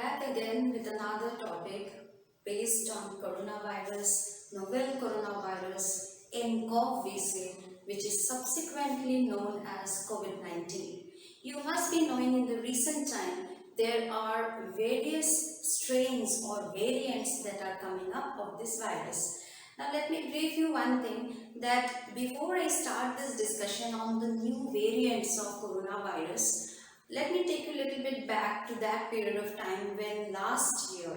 back again with another topic based on coronavirus, novel coronavirus, nCoV we say, which is subsequently known as COVID-19. You must be knowing in the recent time there are various strains or variants that are coming up of this virus. Now let me brief you one thing that before I start this discussion on the new variants of coronavirus, let me take you a little bit back to that period of time when last year,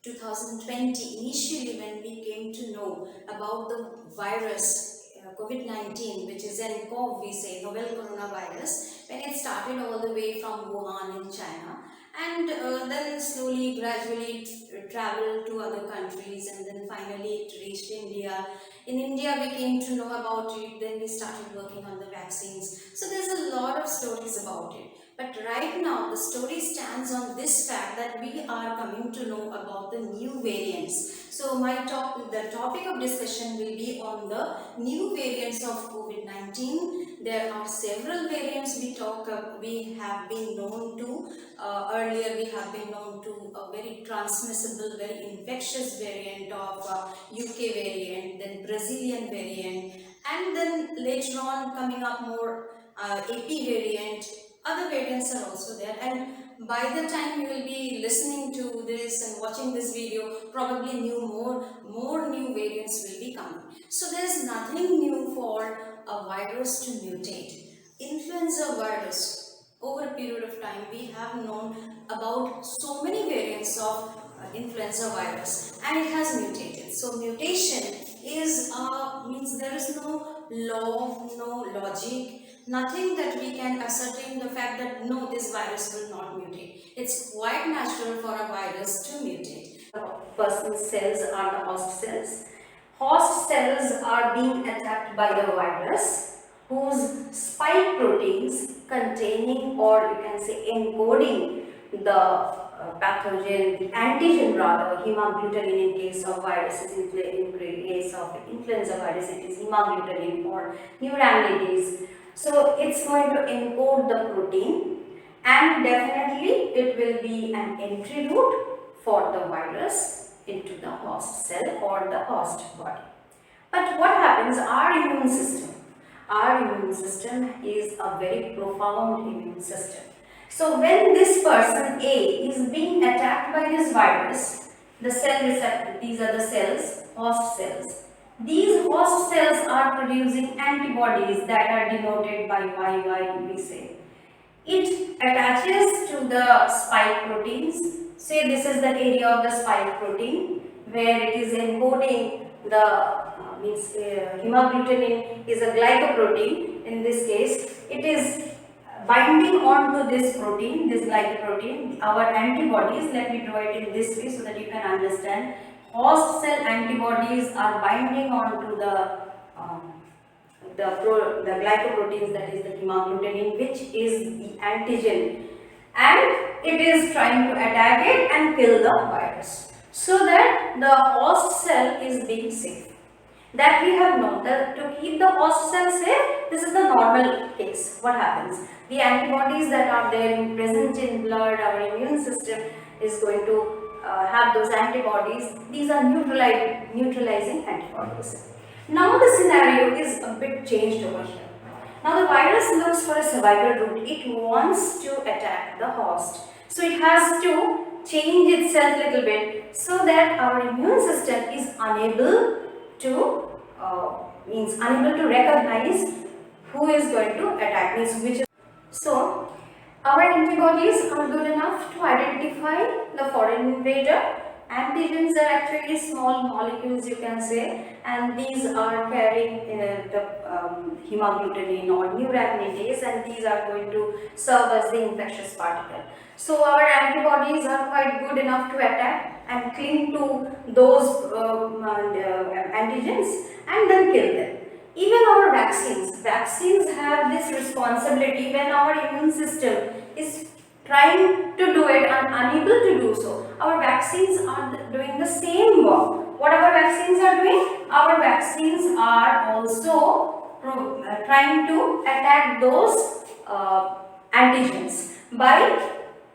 2020, initially when we came to know about the virus COVID-19, which is nCoV, we say, novel coronavirus, when it started all the way from Wuhan in China and then slowly, gradually traveled to other countries and then finally it reached India. In India, we came to know about it, then we started working on the vaccines. So there's a lot of stories about it. But right now, the story stands on this fact that we are coming to know about the new variants. So the topic of discussion will be on the new variants of COVID-19. There are several variants we have been known to. Earlier, we have been known to a very transmissible, very infectious variant of UK variant, then Brazilian variant, and then later on coming up more AP variant. Other variants are also there, and by the time you will be listening to this and watching this video, probably more new variants will be coming. So there is nothing new for a virus to mutate. Influenza virus, over a period of time, we have known about so many variants of influenza virus, and it has mutated. So mutation is means there is no law, no logic, nothing that we can ascertain the fact that no, this virus will not mutate. It's quite natural for a virus to mutate. The person's cells are the host cells. Host cells are being attacked by the virus whose spike proteins containing, or you can say encoding, the pathogen, the antigen rather, hemagglutinin in case of viruses, in case of influenza virus it is hemagglutinin or neuraminidase. So it's going to encode the protein, and definitely it will be an entry route for the virus into the host cell or the host body. But what happens, our immune system is a very profound immune system. So when this person A is being attacked by this virus, the cell receptor, these are the cells, host cells. These host cells are producing antibodies that are denoted by YY, we say. It attaches to the spike proteins. Say this is the area of the spike protein where it is encoding the hemagglutinin is a glycoprotein. In this case, it is binding onto this protein, this glycoprotein, our antibodies. Let me draw it in this way so that you can understand. Host cell antibodies are binding onto the glycoproteins, that is the hemagglutinin, which is the antigen, and it is trying to attack it and kill the virus, so that the host cell is being safe. That we have known that to keep the host cell safe, this is the normal case. What happens? The antibodies that are there present in blood, our immune system is going to have those antibodies. These are neutralizing antibodies. Now the scenario is a bit changed over here. Now the virus looks for a survival route. It wants to attack the host. So it has to change itself a little bit so that our immune system is unable to recognize who is going to attack me. So our antibodies are good enough to identify the foreign invader. Antigens are actually small molecules, you can say, and these are carrying the hemagglutinin or neuraminidase, and these are going to serve as the infectious particle. So our antibodies are quite good enough to attack and cling to those antigens and then kill them. Even our vaccines have this responsibility. When our immune system is trying to do it and unable to do so, our vaccines are doing the same work. What our vaccines are doing? Our vaccines are also trying to attack those antigens by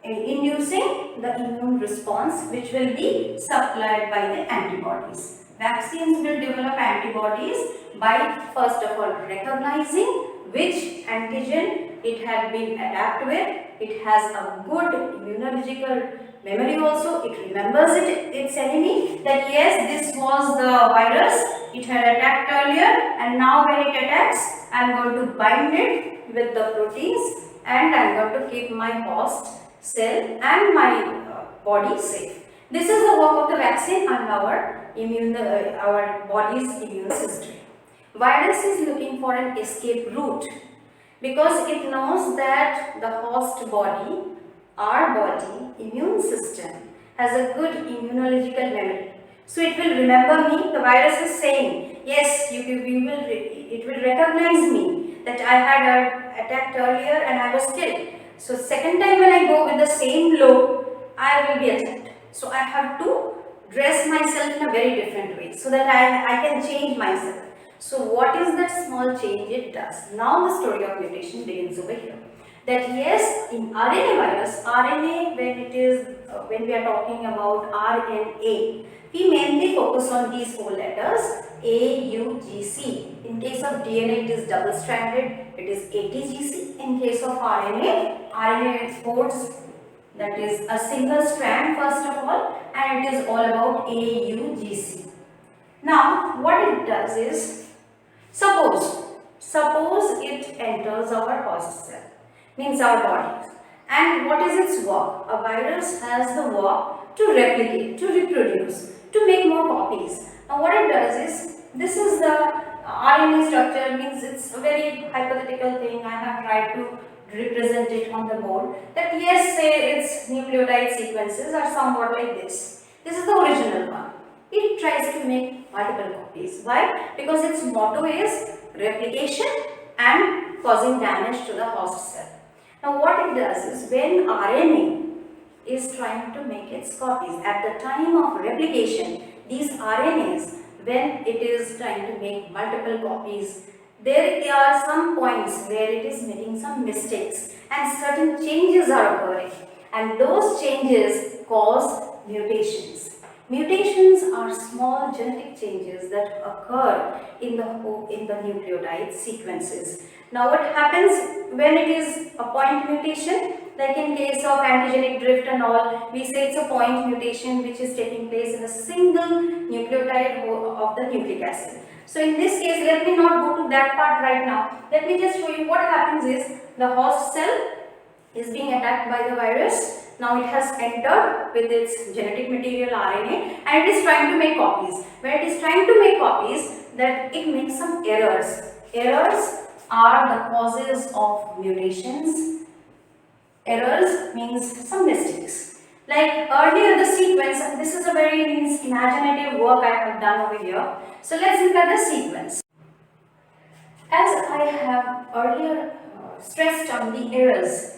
inducing the immune response which will be supplied by the antibodies. Vaccines will develop antibodies by first of all recognizing which antigen it had been attacked with. It has a good immunological memory also. It remembers its enemy, that yes, this was the virus, it had attacked earlier, and now when it attacks, I am going to bind it with the proteins and I am going to keep my host cell and my body safe. This is the work of the vaccine and our body's immune system. Virus is looking for an escape route because it knows that the host body, our body, immune system has a good immunological memory. So it will remember me. The virus is saying, yes, it will recognize me that I had attacked earlier and I was killed. So second time when I go with the same load, I will be attacked. So I have to dress myself in a very different way so that I can change myself. So what is that small change it does? Now the story of mutation begins over here. That yes, in RNA virus, RNA when we are talking about RNA, we mainly focus on these four letters A, U, G, C. In case of DNA, it is double-stranded, it is ATGC. In case of RNA, RNA exports, that is a single strand first of all, and it is all about AUGC. Now, what it does is, suppose it enters our host cell, means our body. And what is its work? A virus has the work to replicate, to reproduce, to make more copies. Now what it does is, this is the RNA structure, means it's a very hypothetical thing. I have tried to represent it on the board. That yes, say its nucleotide sequences are somewhat like this. This is the original one. It tries to make multiple copies. Why? Because its motto is replication and causing damage to the host cell. Now what it does is, when RNA is trying to make its copies, at the time of replication, these RNAs, when it is trying to make multiple copies, there are some points where it is making some mistakes and certain changes are occurring, and those changes cause mutations. Mutations are small genetic changes that occur in the nucleotide sequences. Now what happens when it is a point mutation? Like in case of antigenic drift and all, we say it's a point mutation which is taking place in a single nucleotide of the nucleic acid. So in this case, let me not go to that part right now. Let me just show you what happens is, the host cell is being attacked by the virus. Now it has entered with its genetic material RNA and it is trying to make copies. When it is trying to make copies, that it makes some errors. Errors are the causes of mutations. Errors means some mistakes. Like earlier the sequence, and this is a very imaginative work I have done over here. So let's look at the sequence. As I have earlier stressed on the errors,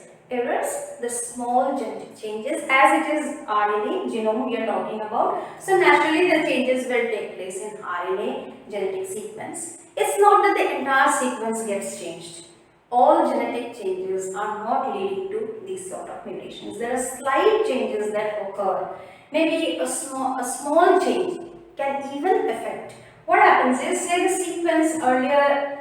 the small genetic changes, as it is RNA genome we are talking about. So naturally the changes will take place in RNA genetic sequence. It's not that the entire sequence gets changed. All genetic changes are not leading to these sort of mutations. There are slight changes that occur. Maybe a small change can even affect. What happens is, say the sequence earlier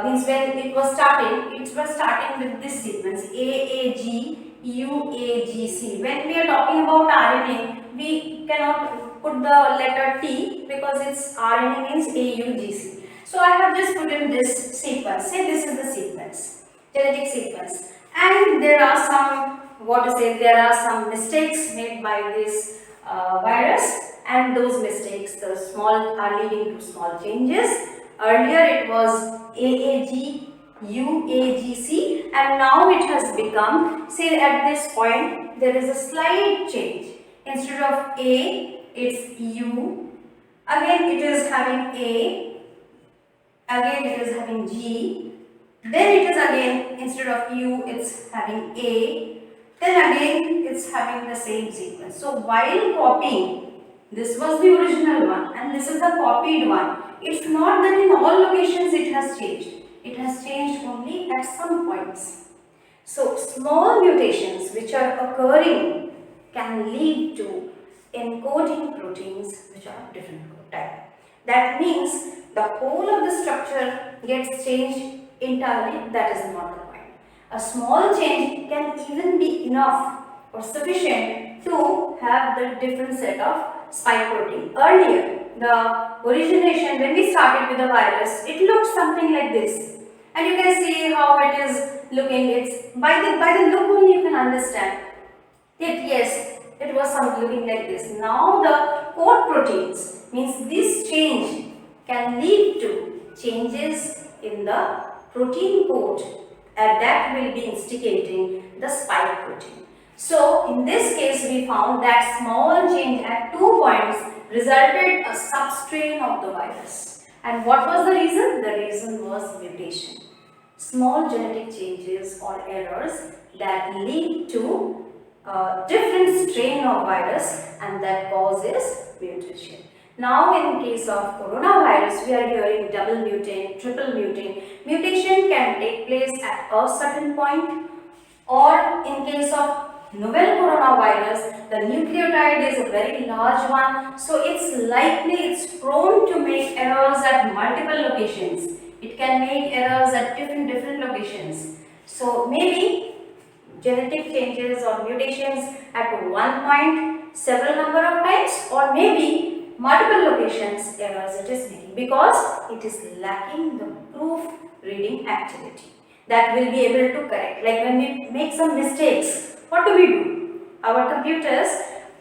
means when it was starting with this sequence AAG, UAGC. When we are talking about RNA, we cannot put the letter T because its RNA means AUGC. So I have just put in this sequence. Say this is the sequence, genetic sequence, and there are some mistakes made by this virus, and those mistakes, are leading to small changes. Earlier it was AAG, UAGC, and now it has become, say at this point, there is a slight change. Instead of A, it's U. Again it is having A. Again it is having G. Then it is again, instead of U, it's having A. Then again it's having the same sequence. So while copying, this was the original one and this is the copied one. It's not that in all locations it has changed. It has changed only at some points. So small mutations which are occurring can lead to encoding proteins which are different type. That means the whole of the structure gets changed entirely. That is not the point. A small change can even be enough or sufficient to have the different set of spike protein. Earlier, the origination, when we started with the virus, it looked something like this. And you can see how it is looking. It's by the look only you can understand that yes, it was something looking like this. Now the coat proteins means this change can lead to changes in the protein coat, and that will be instigating the spike protein. So in this case we found that small change at 2 points resulted a substrain of the virus. And what was the reason? The reason was mutation. Small genetic changes or errors that lead to a different strain of virus and that causes mutation. Now in case of coronavirus, we are hearing double mutant, triple mutant. Mutation can take place at a certain point, or in case of novel coronavirus, the nucleotide is a very large one, so it's prone to make errors at multiple locations. It can make errors at different locations. So maybe genetic changes or mutations at one point several number of times, or maybe multiple locations errors it is making because it is lacking the proof reading activity that will be able to correct. Like when we make some mistakes, what do? Our computers,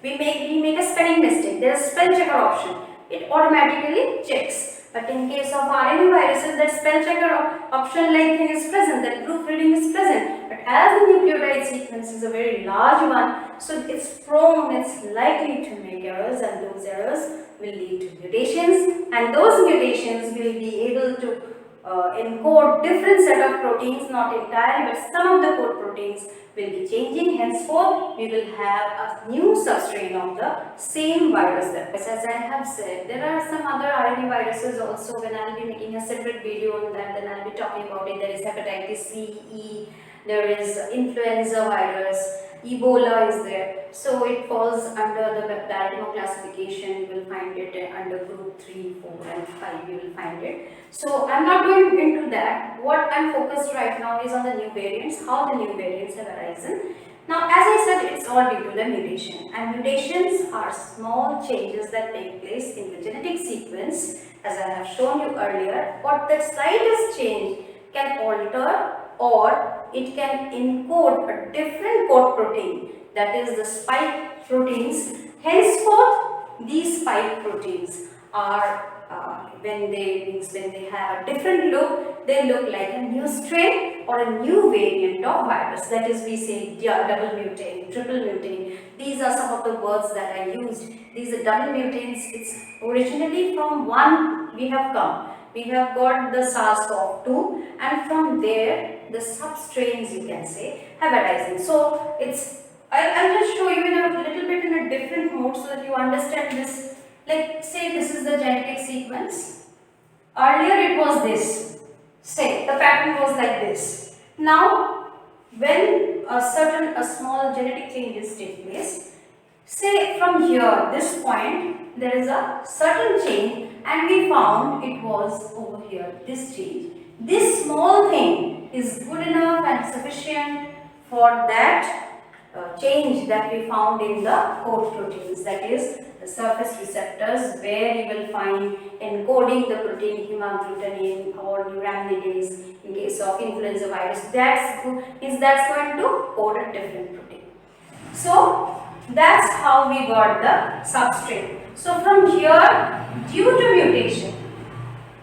we make a spelling mistake. There is spell checker option. It automatically checks. But in case of RNA viruses, that spell checker option like thing is present, that proofreading is present. But as the nucleotide sequence is a very large one, so it's likely to make errors, and those errors will lead to mutations, and those mutations will be able to encode different set of proteins, not entirely, but some of the code proteins will be changing. Henceforth, we will have a new substrain of the same virus. As I have said, there are some other RNA viruses also. When I will be making a separate video on that, then I will be talking about it. There is hepatitis C, E, there is influenza virus, Ebola is there. So it falls under the Variants classification. You will find it under group 3, 4 and 5. You will find it. So I am not going into that. What I am focused right now is on the new variants, how the new variants have arisen. Now as I said, it's all due to the mutation, and mutations are small changes that take place in the genetic sequence. As I have shown you earlier, what the slightest change can alter, or it can encode a different code protein, that is the spike proteins. Henceforth, these spike proteins are when they have a different look, they look like a new strain or a new variant of virus. That is, we say double mutant, triple mutant. These are some of the words that I used. These are double mutants. It's originally from one we have come. We have got the SARS-CoV-2, and from there the substrains, you can say, have arisen. So I'll just show you in a little bit in a different mode so that you understand this. Like say this is the genetic sequence. Earlier it was this. Say the pattern was like this. Now when a small genetic changes take place, say from here, this point, there is a certain change, and we found it was over here, this change. This small thing is good enough and sufficient for that change that we found in the code proteins, that is the surface receptors, where you will find encoding the protein hemagglutinin or neuraminidase. In case of influenza virus, that's going to code a different protein. So that's how we got the substrate. So from here, due to mutation,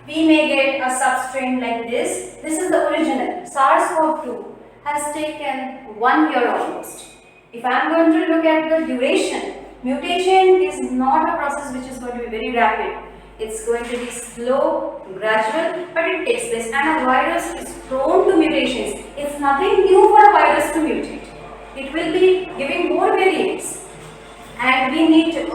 we may get a substrain like this. This is the original. SARS-CoV-2 has taken 1 year almost. If I am going to look at the duration, mutation is not a process which is going to be very rapid. It's going to be slow, gradual, but it takes place. And a virus is prone to mutations. It's nothing new for a virus to mutate. It will be giving more variants. And we need to,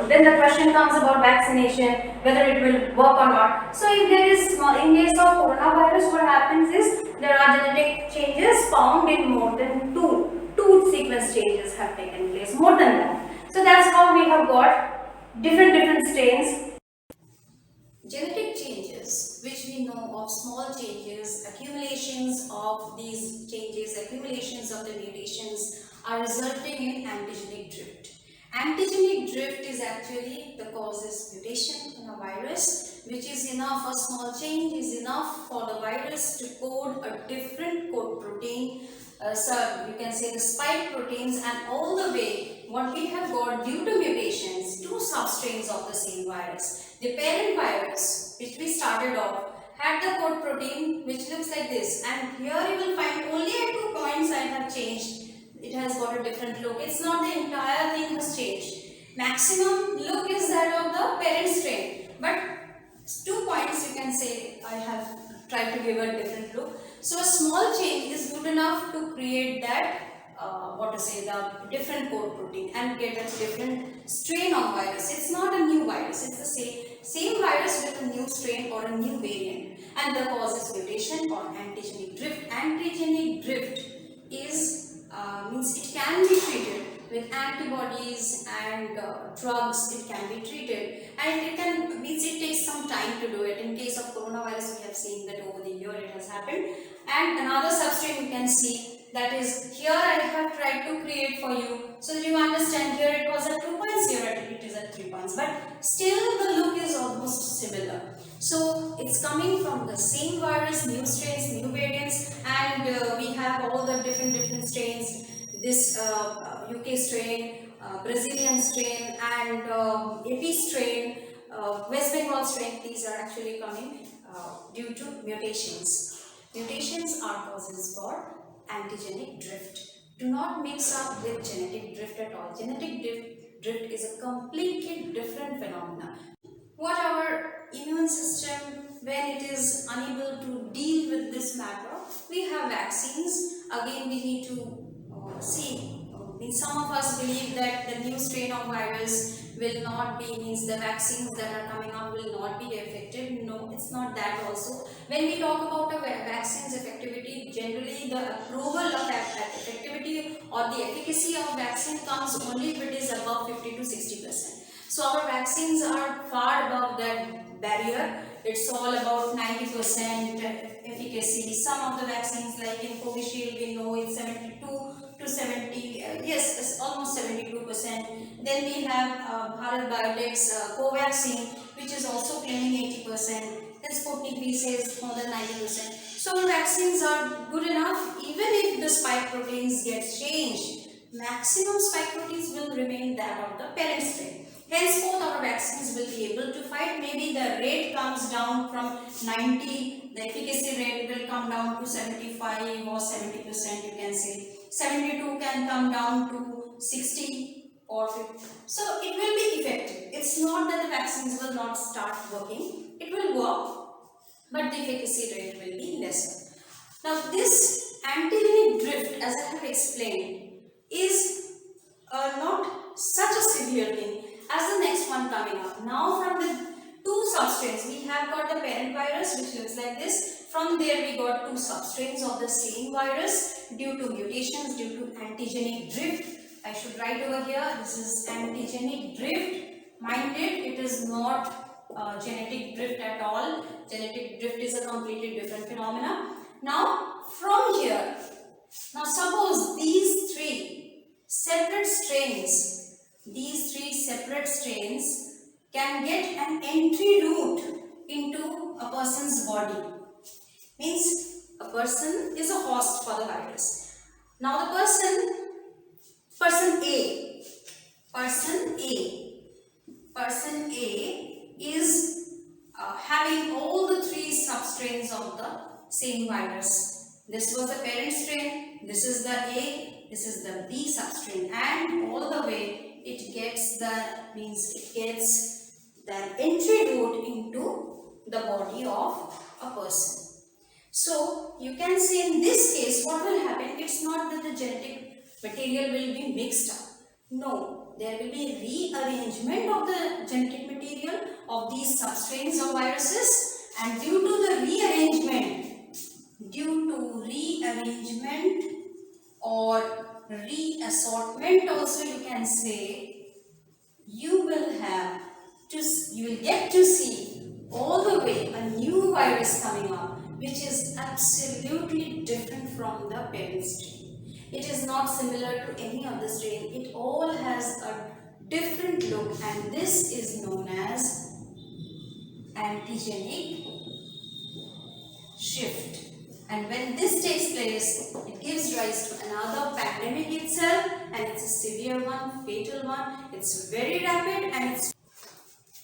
then the question comes about vaccination, whether it will work or not. So if there is, in case of coronavirus, what happens is there are genetic changes found in more than two sequence changes have taken place, more than that. So that's how we have got different strains. Genetic changes, which we know of small changes, accumulations of these changes, accumulations of the mutations are resulting in antigenic drift. Antigenic drift is actually the causes mutation in a virus, which is enough, a small change is enough for the virus to code a different code protein. So you can say the spike proteins, and all the way what we have got due to mutations, two substrains of the same virus. The parent virus, which we started off, had the code protein which looks like this, and here you will find only at 2 points I have changed. It has got a different look. It's not the entire thing has changed. Maximum look is that of the parent strain, but 2 points you can say I have tried to give a different look. So a small change is good enough to create that the different code protein and get a different strain of virus. It's not a new virus, it's the same virus with a new strain or a new variant, and the cause is mutation or antigenic drift. Antigenic drift is means it can be treated with antibodies and drugs. It can be treated, and it takes some time to do it. In case of coronavirus, we have seen that over the year it has happened. And another substrate you can see, that is here I have tried to create for you so that you understand. Here it was at 2 points, here it is at 3 points, but still the look is almost similar. So it's coming from the same virus, new strains, new variants, and we have all the different strains. This UK strain, Brazilian strain, and AP strain, West Bengal strain. These are actually coming due to mutations. Mutations are causes for antigenic drift. Do not mix up with genetic drift at all. Genetic drift is a completely different phenomenon. What our immune system, when it is unable to deal with this matter, we have vaccines. Again, we need to see. Some of us believe that the new strain of virus will not be, means the vaccines that are coming out will not be effective. No, it's not that also. When we talk about a vaccine's effectivity, generally the approval of effectivity or the efficacy of vaccine comes only if it is above 50 to 60%. So our vaccines are far above that barrier. It's all about 90% efficacy. Some of the vaccines, like in Covishield, we know it's 72 to 70, yes, it's almost 72%. Then we have Bharat Biotech's Covaxin, which is also claiming 80%. Then Sputnik V says more than 90%. So our vaccines are good enough, even if the spike proteins get changed. Maximum spike proteins will remain that of the parent strain. Henceforth, our vaccines will be able to fight. Maybe the rate comes down from 90, the efficacy rate will come down to 75 or 70%, you can say. 72 can come down to 60 or 50. So it will be effective. It's not that the vaccines will not start working. It will work, but the efficacy rate will be lesser. Now this antigenic drift, as I have explained, is not such a severe thing as the next one coming up. Now from the two substrains, we have got the parent virus, which looks like this. From there we got two substrains of the same virus due to mutations, due to antigenic drift. I should write over here, this is antigenic drift. Mind it is not genetic drift at all. Genetic drift is a completely different phenomena. Now from here, now suppose these three separate strains can get an entry route into a person's body. Means a person is a host for the virus. Now the person A is having all the three substrains of the same virus. This was the parent strain, this is the A, this is the B substrain, and all the way it gets the entry route into the body of a person. So you can say in this case what will happen, it's not that the genetic material will be mixed up. No, there will be rearrangement of the genetic material of these substrains of viruses, and due to rearrangement or reassortment also you can say, you will get to see all the way a new virus coming up, which is absolutely different from the parent strain. It is not similar to any other strain. It all has a different look, and this is known as antigenic shift. And when this takes place, it gives rise to another pandemic itself, and it's a severe one, fatal one. It's very rapid, and it's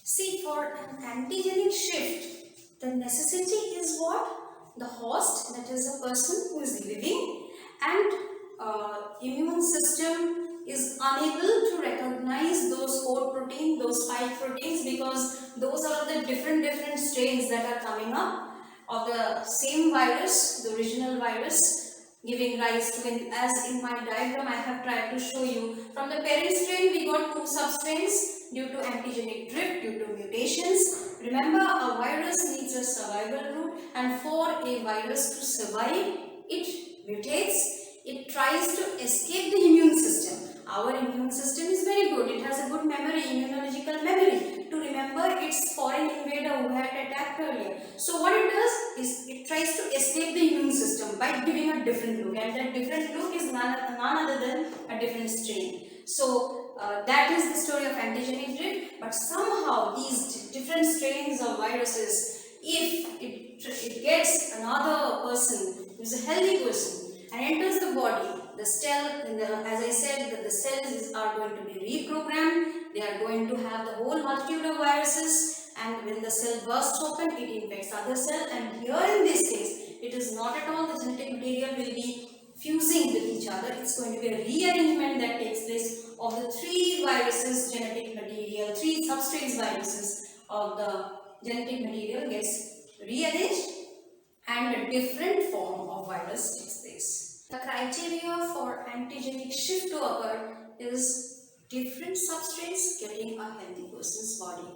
see, for an antigenic shift, the necessity is what? The host, that is a person who is living, and immune system is unable to recognize those core proteins, those spike proteins, because those are the different strains that are coming up of the same virus, the original virus, giving rise to, as in my diagram I have tried to show you, from the parent strain we got two substrains due to antigenic drift, due to mutations. Remember, a virus needs a survival route, and for a virus to survive, it mutates, it tries to escape the immune system. Our immune system is very good, it has a good memory, immunological memory, to remember its foreign invader who had attacked earlier. So what it does is it tries to escape the immune system by giving a different look, and that different look is none other than a different strain. So that is the story of antigenic drift. But somehow these different strains of viruses, if it gets another person who is a healthy person and enters the body, the cell, as I said, the cells are going to be reprogrammed. They are going to have the whole multitude of viruses, and when the cell bursts open, it infects other cell. And here in this case, it is not at all the genetic material will be fusing with each other. It's going to be a rearrangement that takes place of the three viruses genetic material, three substrates viruses of the genetic material gets rearranged, and a different form of virus takes place. The criteria for antigenic shift to occur is different substrates getting a healthy person's body.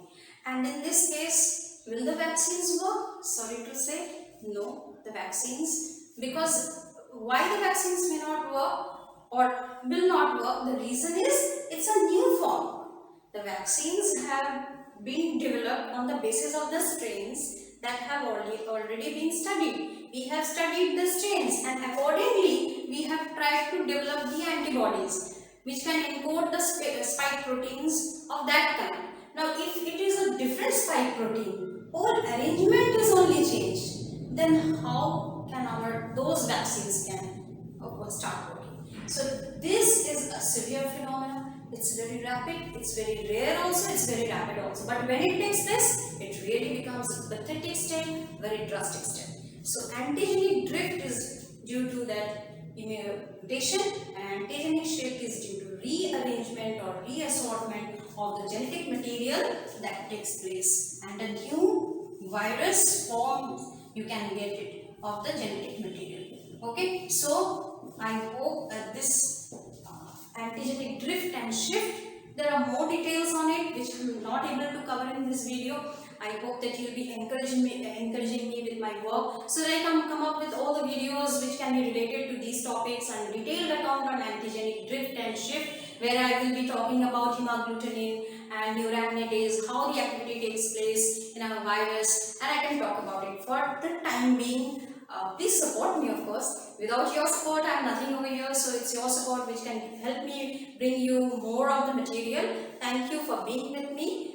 And in this case, will the vaccines work? Sorry to say, no, the vaccines, because why the vaccines may not work or will not work, the reason is it's a new form. The vaccines have been developed on the basis of the strains that have already been studied. We have studied the strains, and accordingly we have tried to develop the antibodies which can encode the spike proteins of that kind. Now if it is a different spike protein, whole arrangement is only changed, then how can those vaccines can start working? So this is a severe phenomenon. It's very rapid, it's very rare also, it's very rapid also. But when it takes place, it really becomes a pathetic state, very drastic state. So antigenic drift is due to that mutation, and antigenic shift is due to rearrangement or reassortment of the genetic material that takes place, and a new virus form you can get it of the genetic material. Okay, so I hope that this antigenic drift and shift, there are more details on it which I am not able to cover in this video. I hope that you will be encouraging me with my work, so that I can come up with all the videos which can be related to these topics, and detailed account on antigenic drift and shift, where I will be talking about hemagglutinin and neuraminidase, how the activity takes place in a virus, and I can talk about it. For the time being, please support me, of course. Without your support, I am nothing over here, so it's your support which can help me bring you more of the material. Thank you for being with me.